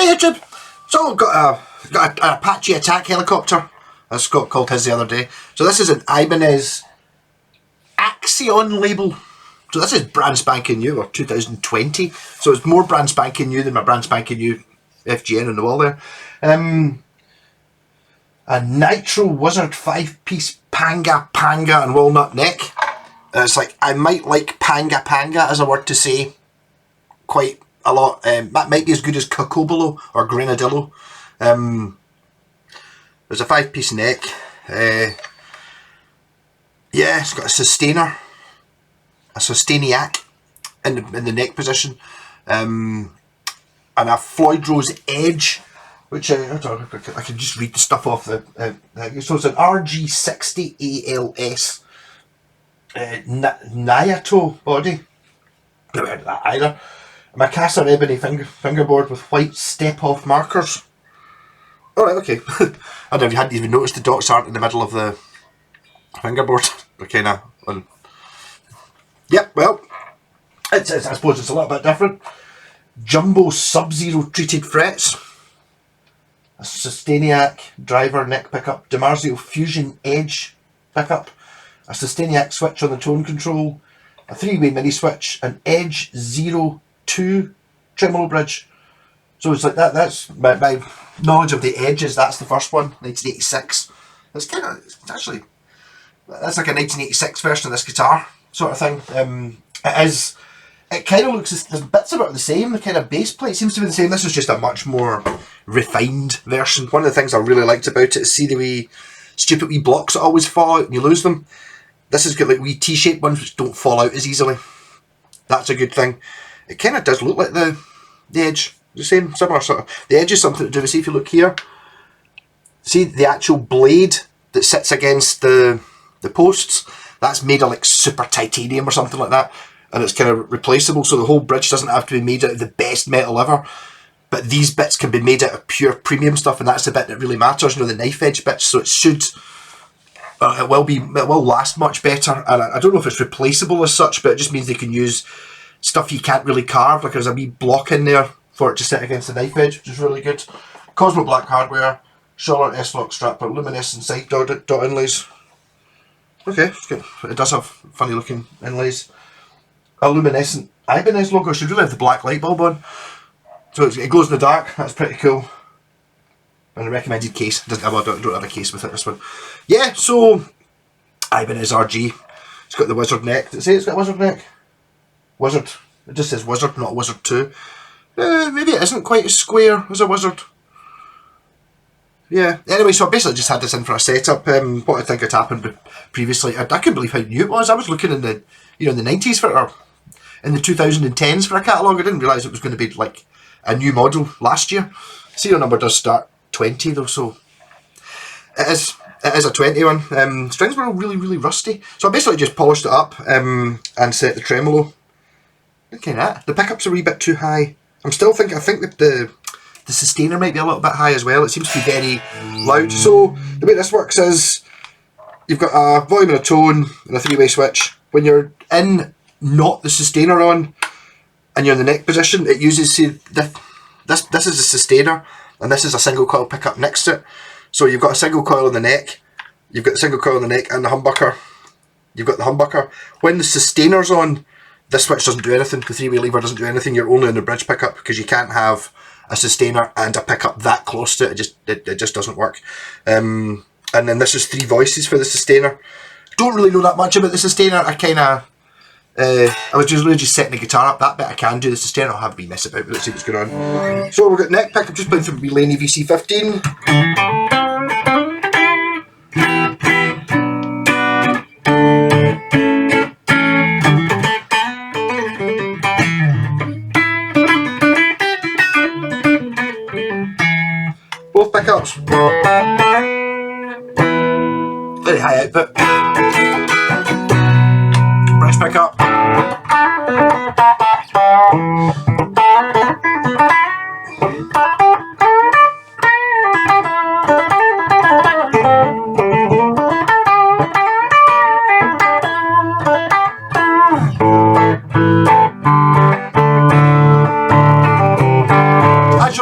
Hey YouTube! So got an Apache attack helicopter, as Scott called his the other day. So this is an Ibanez Axion label. So this is brand spanking new, or 2020. So it's more brand spanking new than my brand spanking new FGN on the wall there. A Nitro Wizard 5-piece Panga and walnut neck. It's like, I might like Panga as a word to say quite a lot. That might be as good as Cocobolo or Grenadillo. There's a 5-piece neck. Yeah, it's got a sustainer, a sustainiac in the neck position, and a Floyd Rose edge, which I can just read the stuff off the. So it's an RG60ALS Nayato body. Never heard of that either. A Macassar ebony fingerboard with white step-off markers. Alright, okay. I hadn't even noticed the dots aren't in the middle of the fingerboard. They're kind of on. Yep, well, I suppose it's a little bit different. Jumbo Sub-Zero treated frets. A Sustainiac driver neck pickup. DiMarzio Fusion Edge pickup. A Sustainiac switch on the tone control. A 3-way mini switch. An Edge 02 tremolo bridge. So it's like that. That's my knowledge of the edges. That's the first one, 1986. It's kind of, that's like a 1986 version of this guitar sort of thing. It kind of looks, there's bits about the same. The kind of base plate seems to be the same. This is just a much more refined version. One of the things I really liked about it is see the wee stupid wee blocks that always fall out and you lose them. This has got like wee T-shaped ones which don't fall out as easily. That's a good thing. It kind of does look like the edge. The same, similar sort of. The edge is something to do with, see if you look here. See the actual blade that sits against the posts? That's made of like super titanium or something like that. And it's kind of replaceable, so the whole bridge doesn't have to be made out of the best metal ever. But these bits can be made out of pure premium stuff, and that's the bit that really matters, you know, the knife edge bits. So it should, it will last much better. And I don't know if it's replaceable as such, but it just means they can use stuff you can't really carve. Like there's a wee block in there for it to sit against the knife edge, which is really good. Cosmo black hardware, Charlotte S-Lock strap, luminescent side dot inlays. Okay, it's good. It does have funny looking inlays. A luminescent Ibanez logo. Should really have the black light bulb on, so it glows in the dark. That's pretty cool. And a recommended case. I don't have a case with it. This one. Yeah. So Ibanez RG. It's got the wizard neck. Does it say it's got a wizard neck? Wizard. It just says wizard, not wizard 2. Maybe it isn't quite as square as a wizard. Yeah. Anyway, so I basically just had this in for a setup. What I think had happened previously. I couldn't believe how new it was. I was looking in the, in the 90s for it, or in the 2010s for a catalogue. I didn't realise it was going to be like a new model last year. Serial number does start 20 though, so it is a 21. Strings were all really rusty, so I basically just polished it up and set the tremolo. Look at that. The pickups are a wee bit too high. I think that the sustainer might be a little bit high as well. It seems to be very loud. So the way this works is you've got a volume and a tone and a 3-way switch. When you're in not the sustainer on and you're in the neck position, it uses, see, this is a sustainer and this is a single coil pickup next to it. So you've got a single coil in the neck, you've got the single coil in the neck and the humbucker. You've got the humbucker. When the sustainer's on, this switch doesn't do anything. The 3-way lever doesn't do anything. You're only in the bridge pickup because you can't have a sustainer and a pickup that close to it. It just doesn't work. And then this is 3 voices for the sustainer. Don't really know that much about the sustainer. I was just setting the guitar up. That bit I can do. The sustainer I'll have a wee mess about, but let's see what's going on. So we've got neck pick. I'm just playing from the Laney VC15. Both pickups. Very high output. Bridge pickup.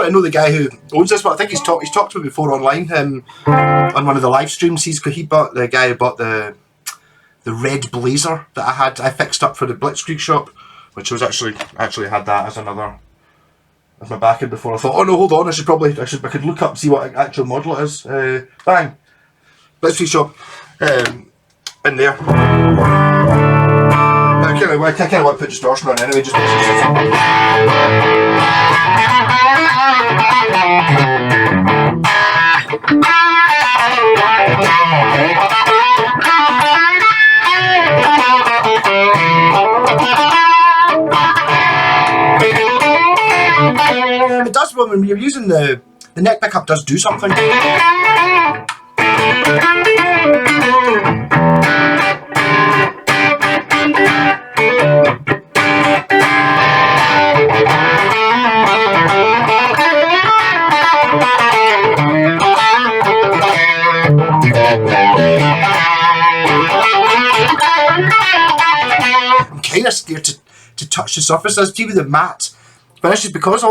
I know the guy who owns this, but I think he's talked to me before online on one of the live streams. He bought, the guy who bought the red blazer that I fixed up for the Blitzkrieg shop, which was actually had that as another as my backing before. I thought, oh no, hold on, I could look up and see what actual model it is. Bang, Blitzkrieg shop in there. I kind of want to put distortion on anyway, just it does, when you're using the neck pickup, does do something. I'm kind of scared to touch the surfaces. See with the matte finishes, because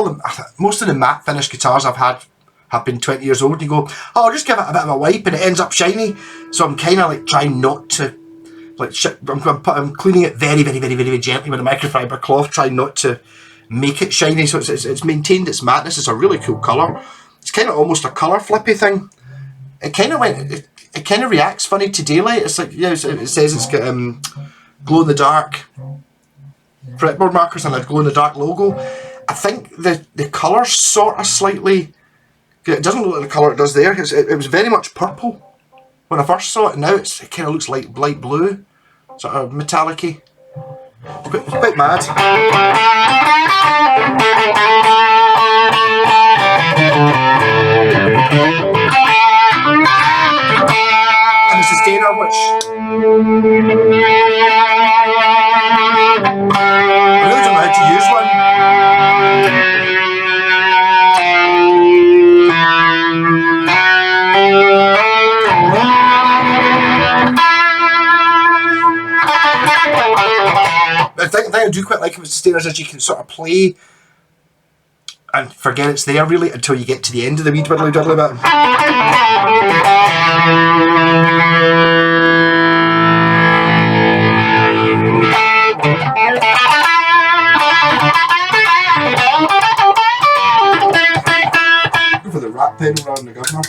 most of the matte finish guitars I've had have been 20 years old. You go, oh, I'll just give it a bit of a wipe, and it ends up shiny. So I'm kind of like trying not to, like, I'm cleaning it very, very, very, very, very gently with a microfiber cloth, trying not to make it shiny. So it's maintained its matteness. It's a really cool colour. It's kind of almost a colour flippy thing. It kind of it kind of reacts funny to daylight. It's like, yeah, it says it's got glow in the dark fretboard markers and a glow in the dark logo. I think the colour sort of slightly, it doesn't look like the colour it does there. It was very much purple when I first saw it, and now it kind of looks like light blue, sort of metallic-y. It's quite mad. And the sustainer, which I really don't know how to use one. The thing I do quite like with sustainers is you can sort of play and forget it's there really until you get to the end of the wee twiddly bit. Go for the rat pedal rather than the governor.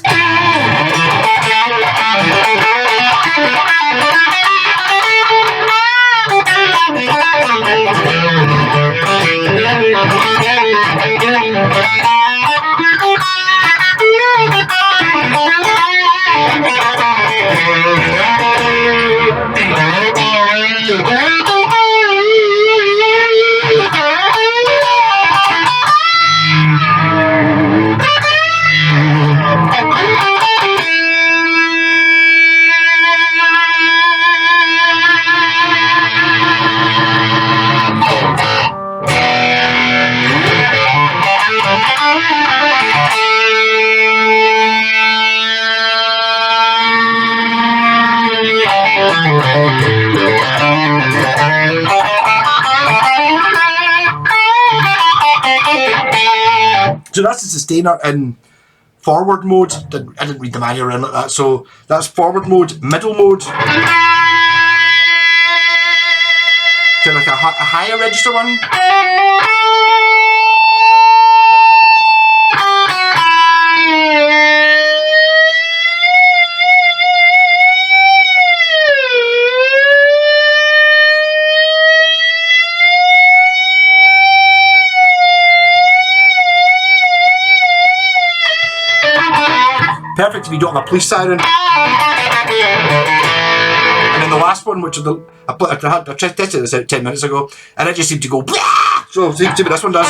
So that's the sustainer in forward mode. I didn't read the manual around like that, so that's forward mode. Middle mode, so like a higher register one. Perfect if you don't have a police siren. And then the last one, which is I tested this out 10 minutes ago, and it just seemed to go blah! So see what this one does.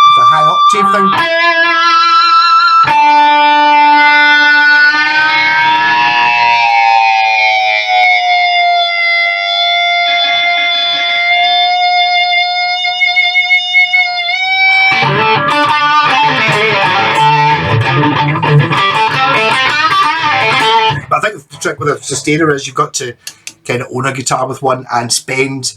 It's a high octave thing. trick with a sustainer is you've got to kind of own a guitar with one and spend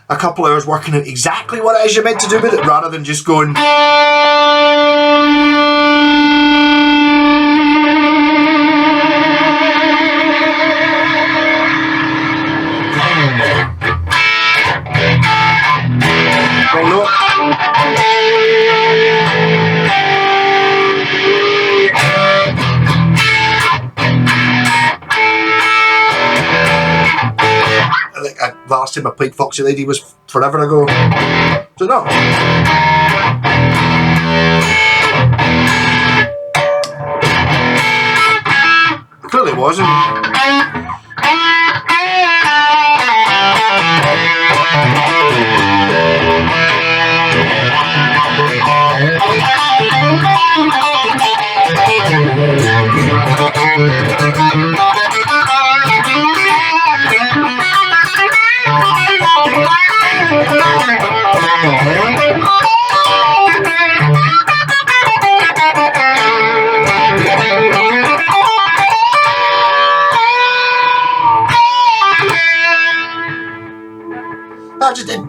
a couple hours working out exactly what it is you're meant to do with it, rather than just going. Wrong note. The last time I played Foxy Lady was forever ago. So no. Clearly it wasn't.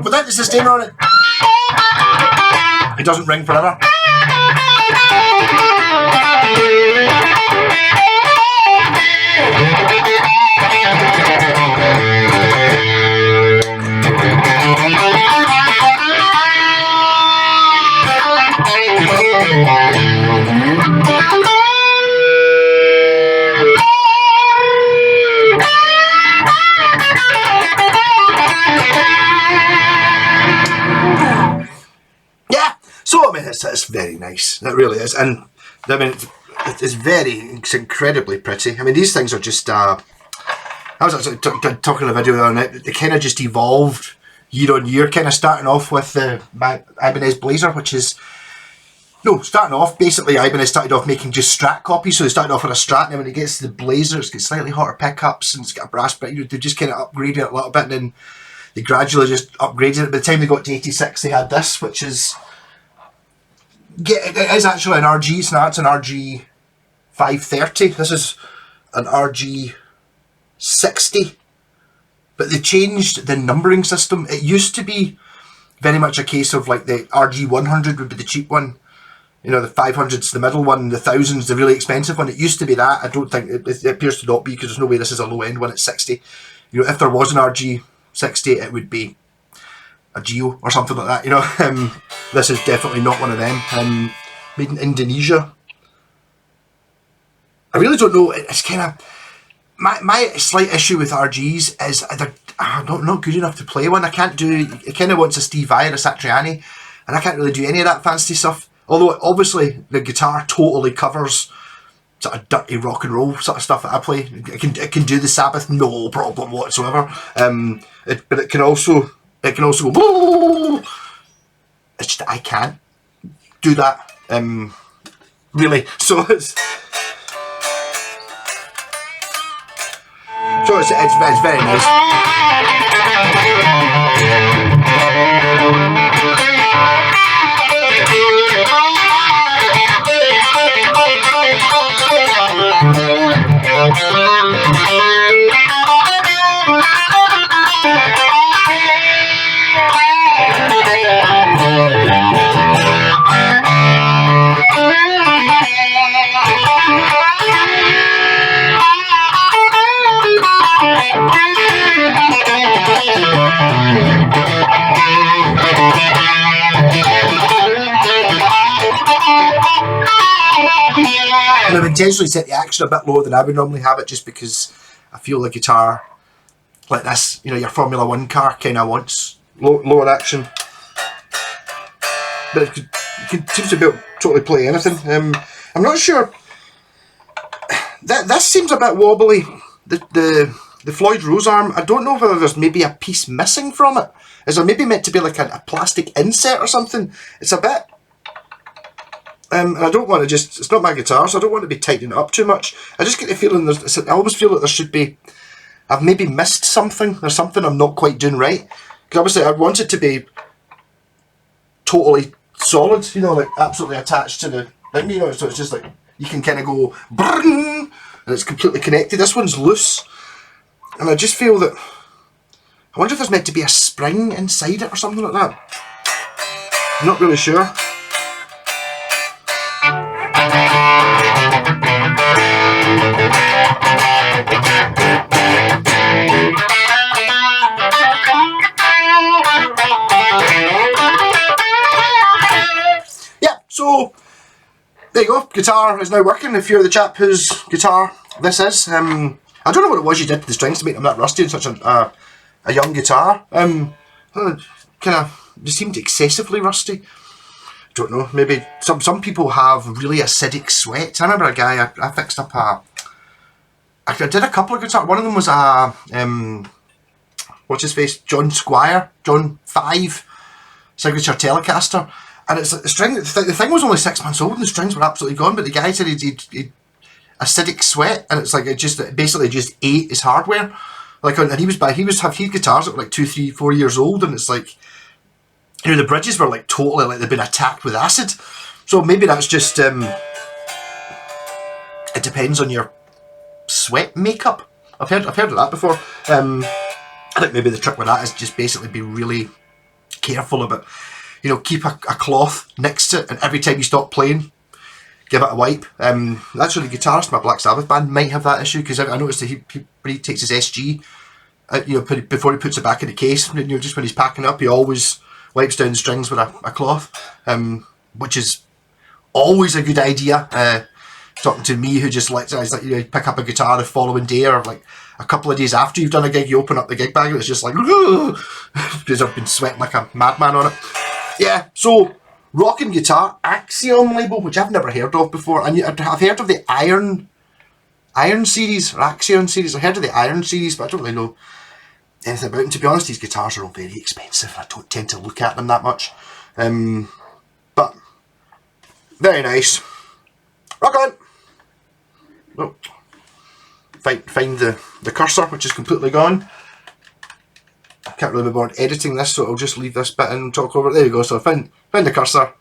Without the sustainer on it, it doesn't ring forever. So I mean, it's very nice. It really is, and I mean, it's incredibly pretty. I mean, these things are just. I was actually talking in a video the other night. They kind of just evolved year on year. Kind of starting off with the Ibanez Blazer, which is starting off basically Ibanez started off making just Strat copies. So they started off with a Strat, and then when it gets to the Blazer, it's got slightly hotter pickups and it's got a brass bit. They just kind of upgraded it a little bit, and then they gradually just upgraded it. By the time they got to 86, they had this, which is. Yeah, it is actually an RG, so that's an RG530. This is an RG60. But they changed the numbering system. It used to be very much a case of like the RG100 would be the cheap one. You know, the 500's the middle one, the 1000's the really expensive one. It used to be that. I don't think, it appears to not be, because there's no way this is a low end one at 60. You know, if there was an RG60, it would be a Geo or something like that, you know. This is definitely not one of them. Made in Indonesia. I really don't know. It's kind of my slight issue with RGs is they're not good enough to play one. I can't do. It kind of wants a Steve Vai or a Satriani, and I can't really do any of that fancy stuff. Although obviously the guitar totally covers sort of dirty rock and roll sort of stuff that I play. It can do the Sabbath, no problem whatsoever. But it can also go. It's just that I can't do that. Really. So it's very nice. And I've intentionally set the action a bit lower than I would normally have it, just because I feel the guitar like this, you know, your Formula 1 car kind of wants lower action. But it seems to be able to totally play anything. I'm not sure. This seems a bit wobbly. The Floyd Rose arm, I don't know whether there's maybe a piece missing from it. Is there maybe meant to be like a plastic insert or something? It's a bit... and I don't want to just... It's not my guitar, so I don't want to be tightening it up too much. I just get the feeling I always feel like there should be... I've maybe missed something. There's something I'm not quite doing right. Because obviously I want it to be totally solid, you know, like absolutely attached to the thing, you know, so it's just like, you can kind of go... and it's completely connected. This one's loose, and I just feel that, I wonder if there's meant to be a spring inside it or something like that. I'm not really sure. Yeah, so there you go. Guitar is now working. If you're the chap whose guitar this is, I don't know what it was you did to the strings to make them that rusty in such a young guitar. Kind of, they seemed excessively rusty. Don't know. Maybe some people have really acidic sweat. I remember a guy I fixed up I did a couple of guitars. One of them was a what's his face, John 5 signature Telecaster. And it's the string. The thing was only 6 months old, and the strings were absolutely gone. But the guy said he'd acidic sweat, and it's like it basically just ate his hardware. Like, and he had guitars that were like 2, 3, 4 years old, and it's like, you know, the bridges were like totally like they'd been attacked with acid. So maybe that's just it depends on your sweat makeup. I've heard of that before. I think maybe the trick with that is just basically be really careful about. You know, keep a cloth next to it, and every time you stop playing, give it a wipe. Actually, the guitarist in my Black Sabbath band might have that issue, because I noticed that when he takes his SG, you know, before he puts it back in the case, you know, just when he's packing up, he always wipes down the strings with a cloth, which is always a good idea. Talking to me, who just lets you know, pick up a guitar the following day, or like a couple of days after you've done a gig, you open up the gig bag and it's just like, because I've been sweating like a madman on it. Yeah, so rocking guitar, Axion label, which I've never heard of before. And I've heard of the Iron series, or Axion series. I've heard of the Iron series, but I don't really know anything about them. To be honest, these guitars are all very expensive. I don't tend to look at them that much. But very nice. Rock on! Oh, find the cursor, which is completely gone. I can't really be bothered editing this, so I'll just leave this bit in and talk over it. There you go. So I found the cursor.